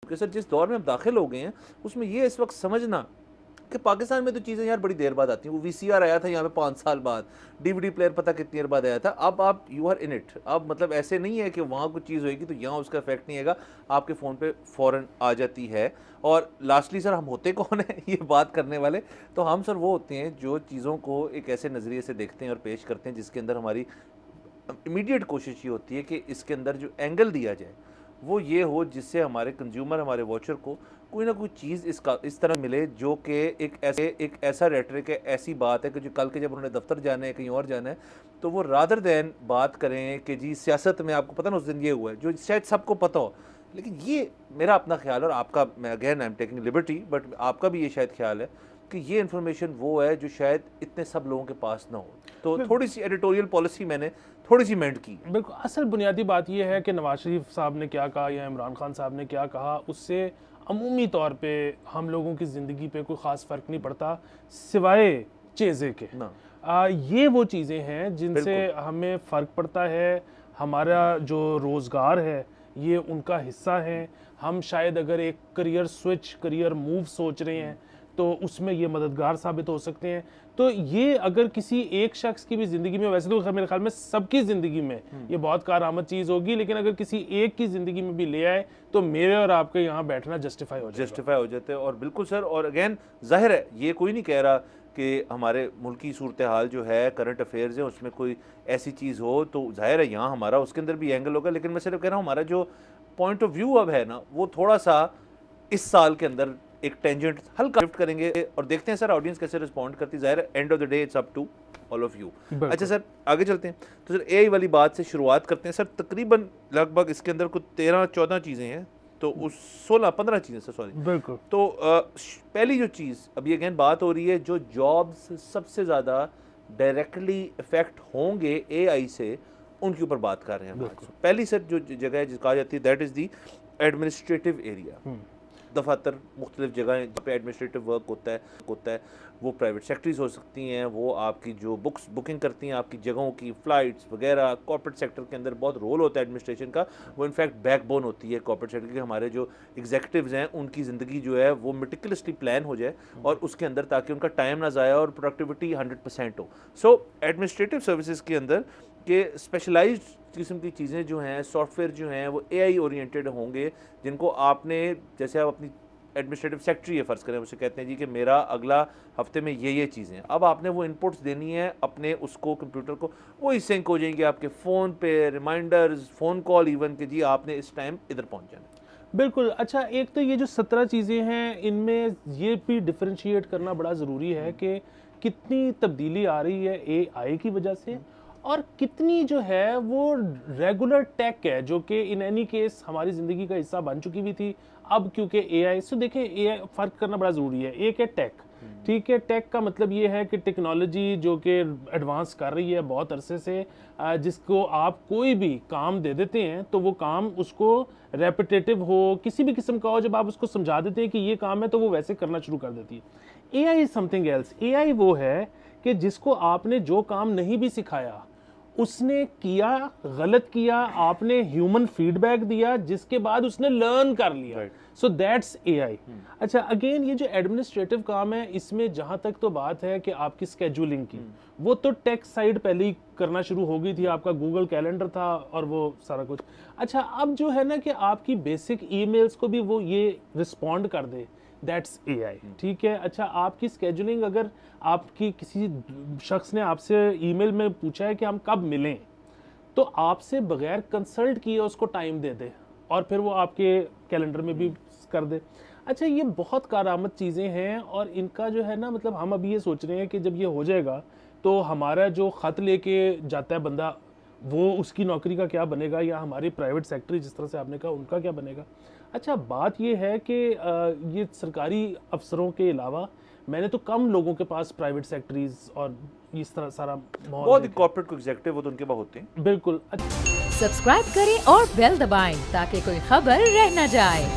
کہ سر جس دور میں ہم داخل ہو گئے ہیں اس میں یہ اس وقت سمجھنا کہ پاکستان میں تو چیزیں یار بڑی دیر بعد آتی ہیں. وہ وی سی آر آیا تھا یہاں پہ 5 سال بعد, ڈی وی ڈی پلیئر پتہ کتنی دیر بعد آیا تھا. اب آپ یو آر ان اٹ. اب مطلب ایسے نہیں ہے کہ وہاں کچھ چیز ہوئے گی تو یہاں اس کا افیکٹ نہیں آئے گا, آپ کے فون پہ فوراً آ جاتی ہے. اور لاسٹلی سر ہم ہوتے کون ہیں یہ بات کرنے والے؟ تو ہم سر وہ ہوتے ہیں جو چیزوں کو ایک ایسے نظریے سے دیکھتے ہیں اور پیش کرتے ہیں جس کے اندر ہماری امیڈیٹ کوشش یہ ہوتی ہے کہ اس کے اندر جو اینگل دیا جائے وہ یہ ہو جس سے ہمارے کنزیومر, ہمارے واچر کو کوئی نہ کوئی چیز اس طرح ملے جو کہ ایک ایسا ریٹرک ہے, ایسی بات ہے کہ جو کل کے جب انہوں نے دفتر جانا ہے, کہیں اور جانا ہے, تو وہ رادر دین بات کریں کہ جی سیاست میں آپ کو پتہ نا اس دن یہ ہوا ہے, جو شاید سب کو پتہ ہو. لیکن یہ میرا اپنا خیال ہے اور آپ کا, میں again I am taking Liberty, but آپ کا بھی یہ شاید خیال ہے کہ یہ انفارمیشن وہ ہے جو شاید اتنے سب لوگوں کے پاس نہ ہو. تو تھوڑی سی ایڈیٹوریل پالیسی میں نے تھوڑی سی مینٹ کی. بالکل, اصل بنیادی بات یہ ہے کہ نواز شریف صاحب نے کیا کہا یا عمران خان صاحب نے کیا کہا, اس سے عمومی طور پہ ہم لوگوں کی زندگی پہ کوئی خاص فرق نہیں پڑتا سوائے چیزے کے. یہ وہ چیزیں ہیں جن سے ہمیں فرق پڑتا ہے. ہمارا جو روزگار ہے یہ ان کا حصہ ہے. ہم شاید اگر ایک کریئر سوئچ, کریئر موو سوچ رہے ہیں تو اس میں یہ مددگار ثابت ہو سکتے ہیں. تو یہ اگر کسی ایک شخص کی بھی زندگی میں, ویسے تو میرے خیال میں سب کی زندگی میں یہ بہت کارآمد چیز ہوگی, لیکن اگر کسی ایک کی زندگی میں بھی لے آئے تو میرے اور آپ کے یہاں بیٹھنا جسٹیفائی ہو جاتے ہیں. اور بالکل سر, اور اگین ظاہر ہے یہ کوئی نہیں کہہ رہا کہ ہمارے ملکی صورتحال جو ہے, کرنٹ افیئرز ہیں, اس میں کوئی ایسی چیز ہو تو ظاہر ہے یہاں ہمارا اس کے اندر بھی اینگل ہوگا. لیکن میں صرف کہہ رہا ہوں ہمارا جو پوائنٹ آف ویو اب ہے نا وہ تھوڑا سا اس سال کے اندر ایک ٹینجنٹ ہلکا شفٹ کریں گے اور دیکھتے ہیں سر آڈینس کیسے رسپونڈ کرتی. ظاہر ہے end of the day it's up to all of you. اچھا سر آگے چلتے ہیں. تو سر اے آئی والی بات سے شروعات کرتے ہیں. سر تقریباً لگ بھگ اس کے اندر کچھ 13-14 چیزیں ہیں, تو 16-15 چیزیں سر, سوری. بالکل. تو پہلی جو چیز اب یہ اگین بات ہو رہی ہے جو جابس سب سے زیادہ ڈائریکٹلی افیکٹ ہوں گے اے آئی سے, ان کے اوپر بات کر رہے ہیں. پہلی سر جو جگہ ہے جس کہا جاتی ہے that is the administrative area. دفاتر, مختلف جگہیں جہاں پہ ایڈمنسٹریٹو ورک ہوتا ہے وہ پرائیویٹ سیکٹریز ہو سکتی ہیں, وہ آپ کی جو بکنگ کرتی ہیں آپ کی جگہوں کی, فلائٹس وغیرہ. کارپوریٹ سیکٹر کے اندر بہت رول ہوتا ہے ایڈمنسٹریشن کا, وہ انفیکٹ بیک بون ہوتی ہے کارپوریٹ سیکٹر کی. ہمارے جو ایگزیکٹوز ہیں ان کی زندگی جو ہے وہ میٹیکولسلی پلان ہو جائے اور اس کے اندر تاکہ ان کا ٹائم نہ ضائع اور پروڈکٹیوٹی 100% ہو. سو ایڈمنسٹریٹو سروسز کے اندر کہ اسپیشلائزڈ قسم کی چیزیں جو ہیں, سافٹ ویئر جو ہیں وہ اے آئی اورینٹیڈ ہوں گے, جن کو آپ نے, جیسے آپ اپنی ایڈمنسٹریٹو سیکٹری ہے فرض کریں, اسے کہتے ہیں جی کہ میرا اگلا ہفتے میں یہ چیزیں, اب آپ نے وہ انپٹس دینی ہے اپنے اس کو کمپیوٹر کو, وہی سنک ہو جائیں گے آپ کے فون پہ, ریمائنڈرز, فون کال ایون کہ جی آپ نے اس ٹائم ادھر پہنچ جانا. بالکل. اچھا, ایک تو یہ جو 17 چیزیں ہیں ان میں یہ بھی ڈفرینشیٹ کرنا بڑا ضروری ہے کہ کتنی تبدیلی آ رہی ہے اے آئی کی وجہ سے اور کتنی جو ہے وہ ریگولر ٹیک ہے جو کہ ان اینی کیس ہماری زندگی کا حصہ بن چکی بھی تھی. اب کیونکہ اے آئی سے دیکھیں, اے آئی فرق کرنا بڑا ضروری ہے. ایک ہے ٹیک, ٹھیک ہے, ٹیک کا مطلب یہ ہے کہ ٹیکنالوجی جو کہ ایڈوانس کر رہی ہے بہت عرصے سے, جس کو آپ کوئی بھی کام دے دیتے ہیں تو وہ کام اس کو ریپیٹیٹو ہو, کسی بھی قسم کا ہو, جب آپ اس کو سمجھا دیتے ہیں کہ یہ کام ہے تو وہ ویسے کرنا شروع کر دیتی ہے. اے آئی از سم تھنگ ایلس. اے آئی وہ ہے کہ جس کو آپ نے جو کام نہیں بھی سکھایا اس نے کیا, غلط کیا, آپ نے ہیومن فیڈ بیک دیا, جس کے بعد اس نے لرن کر لیا. سو دیٹس اے آئی. اچھا, اگین یہ جو ایڈمنسٹریٹو کام ہے اس میں جہاں تک تو بات ہے کہ آپ کی اسکیجولنگ کی, وہ تو ٹیک سائڈ پہلے ہی کرنا شروع ہو گئی تھی, آپ کا گوگل کیلنڈر تھا اور وہ سارا کچھ. اچھا, اب جو ہے نا کہ آپ کی بیسک ای میلز کو بھی وہ یہ رسپونڈ کر دے, دیٹس اے آئی. ٹھیک ہے. اچھا, آپ کی اسکیجولنگ, اگر آپ کی کسی شخص نے آپ سے ای میل میں پوچھا ہے کہ ہم کب ملیں, تو آپ سے بغیر کنسلٹ کیے اس کو ٹائم دے دے اور پھر وہ آپ کے کیلنڈر میں بھی کر دے. اچھا, یہ بہت کارآمد چیزیں ہیں اور ان کا جو ہے نا مطلب ہم ابھی یہ سوچ رہے ہیں کہ جب یہ ہو جائے گا تو ہمارا جو خط لے کے جاتا ہے بندہ, وہ اس کی نوکری کا کیا بنے گا, یا ہماری پرائیویٹ سیکٹری جس طرح سے آپ نے کہا ان کا کیا بنے گا. اچھا, بات یہ ہے کہ یہ سرکاری افسروں کے علاوہ میں نے تو کم لوگوں کے پاس پرائیویٹ سیکٹریز اور اس طرح سارا بہت ہی کارپوریٹ کو ایگزیکٹو وہ تو ان کے پاس ہوتے ہیں. بالکل. سبسکرائب کریں اور بیل دبائیں تاکہ کوئی خبر رہ نہ جائے.